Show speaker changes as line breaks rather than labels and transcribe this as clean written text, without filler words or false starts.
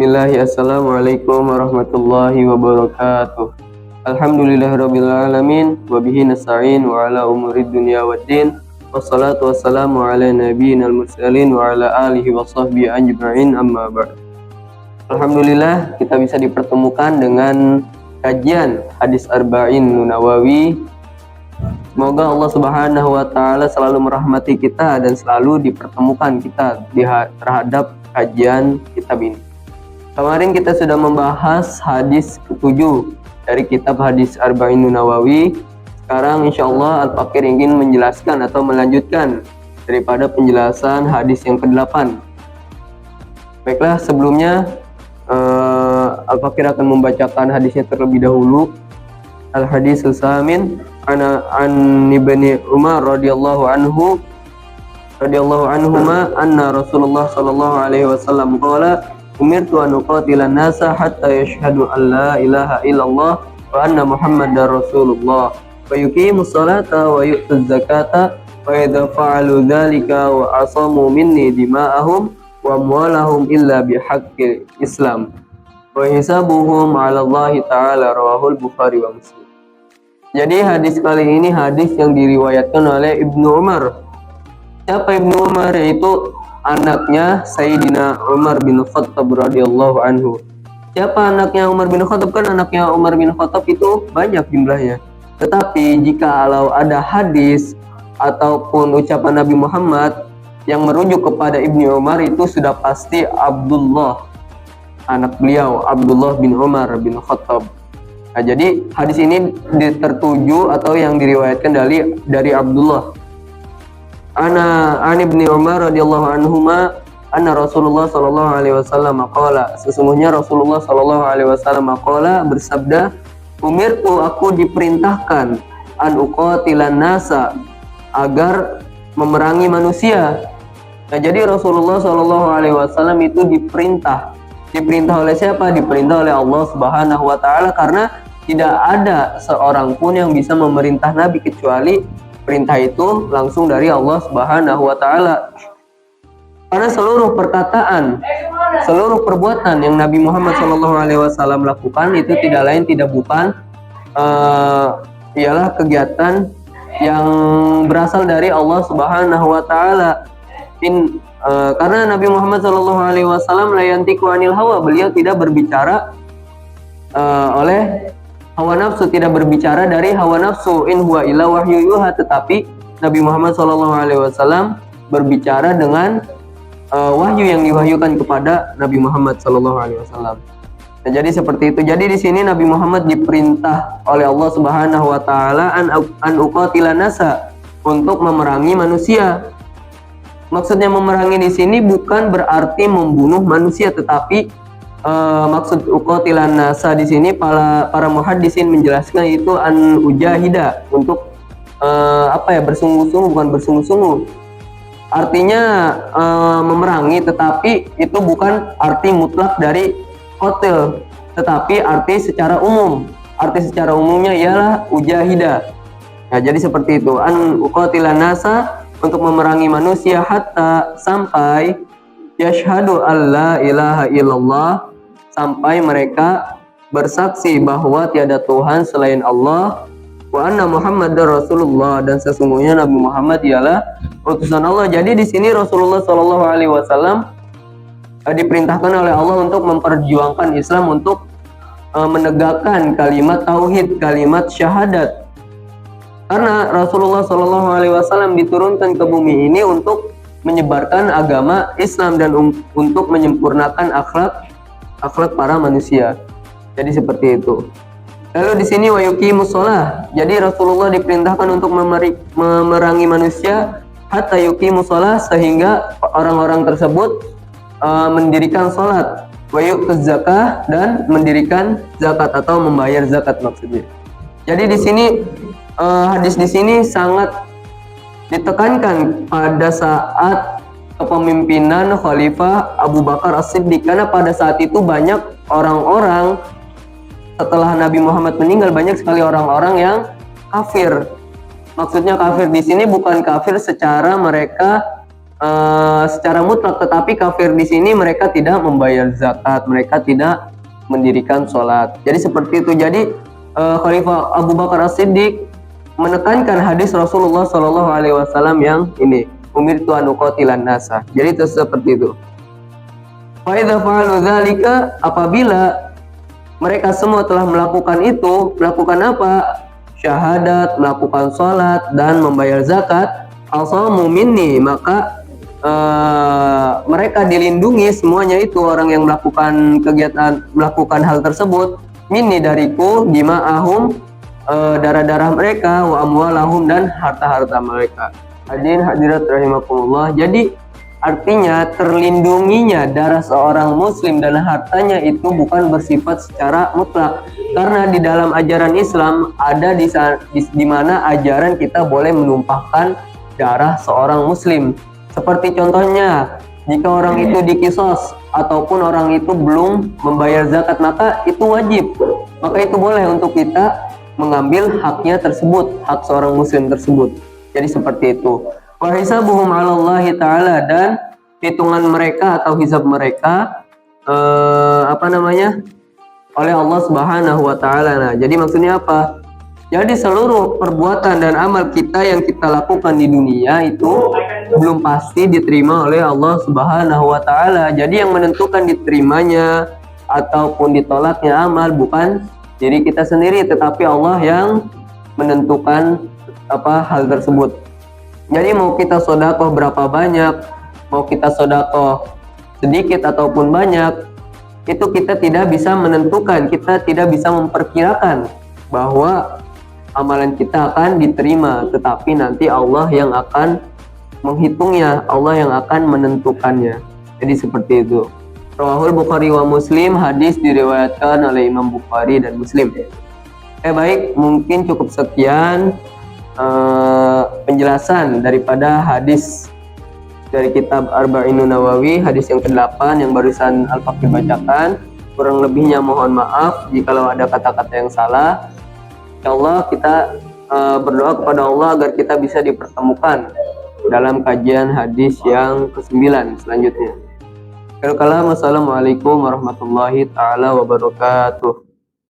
Assalamualaikum warahmatullahi wabarakatuh. Alhamdulillahirabbil alamin wa bihi nasta'in wa ala umurid dunya waddin. Wassalatu wassalamu ala nabiyyinal mursalin wa ala alihi wa sahbihi ajma'in, amma ba'd. Alhamdulillah kita bisa dipertemukan dengan kajian hadis Arba'in Nawawi. Semoga Allah Subhanahu wa taala selalu merahmati kita dan selalu dipertemukan kita terhadap kajian kitab ini. Kemarin kita sudah membahas hadis ke-7 dari kitab hadis Arba'in Nawawi. Sekarang insyaAllah Al-Fakir ingin menjelaskan atau melanjutkan daripada penjelasan hadis yang ke-8. Baiklah, sebelumnya Al-Fakir akan membacakan hadisnya terlebih dahulu. Al-hadis al-samin an ibni Umar radhiyallahu anhuma anna Rasulullah sallallahu alaihi wasallam qala umirtu an uqatila nasa hatta yashhadu an la ilaha illallah wa anna muhammadar rasulullah wa yuqimus salata wa yu'tuz zakata wa idza fa'alu dzalika wa asamu minni dima'ahum wa amwalahum illa bihaqqil islam wa hisabuhum 'ala Allah ta'ala, rawahul Bukhari wa Muslim. Jadi hadis kali ini hadis yang diriwayatkan oleh Ibnu Umar. Siapa Ibnu Umar? Yaitu anaknya Sayyidina Umar bin Khattab radhiyallahu anhu. Siapa anaknya Umar bin Khattab? Kan anaknya Umar bin Khattab itu banyak jumlahnya. Tetapi jika ada hadis ataupun ucapan Nabi Muhammad yang merujuk kepada Ibnu Umar, itu sudah pasti Abdullah, anak beliau Abdullah bin Umar bin Khattab. Nah, jadi hadis ini tertuju atau yang diriwayatkan dari Abdullah. An ibni Umar radhiyallahu anhuma anna Rasulullah sallallahu alaihi wasallam qala, sesungguhnya Rasulullah sallallahu alaihi wasallam qala, bersabda, umirtu, aku diperintahkan, an uqatilan nasa, agar memerangi manusia. Nah, jadi Rasulullah sallallahu alaihi wasallam itu diperintah oleh siapa? Diperintah oleh Allah Subhanahu wa taala, karena tidak ada seorang pun yang bisa memerintah Nabi kecuali perintah itu langsung dari Allah Subhanahu wa taala. Karena seluruh perkataan, seluruh perbuatan yang Nabi Muhammad SAW lakukan itu tidak lain tidak bukan ialah kegiatan yang berasal dari Allah Subhanahu wa taala. Karena Nabi Muhammad SAW la yantiqu anil hawa, beliau tidak berbicara oleh hawa nafsu, tidak berbicara dari hawa nafsu. In huwa illa wahyu yuha, tetapi Nabi Muhammad SAW berbicara dengan wahyu yang diwahyukan kepada Nabi Muhammad SAW. Nah, jadi seperti itu. Jadi di sini Nabi Muhammad diperintah oleh Allah Subhanahu wa taala an uqatila nasa, untuk memerangi manusia. Maksudnya memerangi di sini bukan berarti membunuh manusia, tetapi maksud uqatilan nasa di sini para muhaddisin menjelaskan itu an ujahida, untuk bersungguh-sungguh, bukan bersungguh-sungguh. Artinya memerangi, tetapi itu bukan arti mutlak dari qatil, tetapi arti secara umum. Arti secara umumnya ialah ujahida. Nah, jadi seperti itu, an uqatilan nasa, untuk memerangi manusia, hatta, sampai, yashhadu alla ilaha illallah, sampai mereka bersaksi bahwa tiada Tuhan selain Allah, wa anna Muhammadar Rasulullah, dan sesungguhnya Nabi Muhammad ialah utusan Allah. Jadi di sini Rasulullah Shallallahu alaihi wasallam diperintahkan oleh Allah untuk memperjuangkan Islam, untuk menegakkan kalimat tauhid, kalimat syahadat. Karena Rasulullah Shallallahu alaihi wasallam diturunkan ke bumi ini untuk menyebarkan agama Islam dan untuk menyempurnakan akhlak para manusia. Jadi seperti itu. Lalu di sini wa yuqimus shalah. Jadi Rasulullah diperintahkan untuk memerangi manusia hatta yuqimus shalah, sehingga orang-orang tersebut mendirikan salat, wa yu'tuz zakah, dan mendirikan zakat atau membayar zakat maksudnya. Jadi di sini hadis di sini sangat ditekankan pada saat kepemimpinan Khalifah Abu Bakar As-Siddiq, karena pada saat itu banyak orang-orang, setelah Nabi Muhammad meninggal, banyak sekali orang-orang yang kafir. Maksudnya kafir di sini bukan kafir secara mereka secara mutlak, tetapi kafir di sini mereka tidak membayar zakat, mereka tidak mendirikan sholat. Jadi seperti itu. Jadi Khalifah Abu Bakar As-Siddiq menekankan hadis Rasulullah Shallallahu Alaihi Wasallam yang ini, umirtu an uqatilan nasa. Jadi itu seperti itu. Fa idza fa'alu dzalika, apabila mereka semua telah melakukan itu, melakukan apa? Syahadat, melakukan sholat dan membayar zakat, asamu minni, maka mereka dilindungi semuanya itu, orang yang melakukan kegiatan, melakukan hal tersebut, minni dariku, dima'ahum, darah-darah mereka, wa amwalahum, dan harta-harta mereka. Hadirin hadirat rahimakumullah. Jadi artinya terlindunginya darah seorang muslim dan hartanya itu bukan bersifat secara mutlak, karena di dalam ajaran Islam ada di mana ajaran kita boleh menumpahkan darah seorang muslim. Seperti contohnya, jika orang itu dikisos ataupun orang itu belum membayar zakat, maka itu wajib, maka itu boleh untuk kita mengambil haknya tersebut, hak seorang muslim tersebut. Jadi seperti itu. Wa hisabuhum 'ala Allah Ta'ala, dan hitungan mereka atau hisab mereka oleh Allah Subhanahu wa Ta'ala. Nah, jadi maksudnya apa? Jadi seluruh perbuatan dan amal kita yang kita lakukan di dunia itu belum pasti diterima oleh Allah Subhanahu wa Ta'ala. Jadi yang menentukan diterimanya ataupun ditolaknya amal bukan diri kita sendiri, tetapi Allah yang menentukan hal tersebut. Jadi mau kita sedekah berapa banyak, mau kita sedekah sedikit ataupun banyak, itu kita tidak bisa menentukan, kita tidak bisa memperkirakan bahwa amalan kita akan diterima, tetapi nanti Allah yang akan menghitungnya, Allah yang akan menentukannya. Jadi seperti itu. Rawahul Bukhari wa Muslim, hadis diriwayatkan oleh Imam Bukhari dan Muslim. Baik, mungkin cukup sekian penjelasan daripada hadis dari kitab Arba'inun Nawawi, hadis yang ke-8 yang barusan Al-Fakir bacakan. Kurang lebihnya mohon maaf jikalau ada kata-kata yang salah. Insyaallah kita berdoa kepada Allah agar kita bisa dipertemukan dalam kajian hadis yang ke-9 selanjutnya. Assalamualaikum warahmatullahi taala wabarakatuh.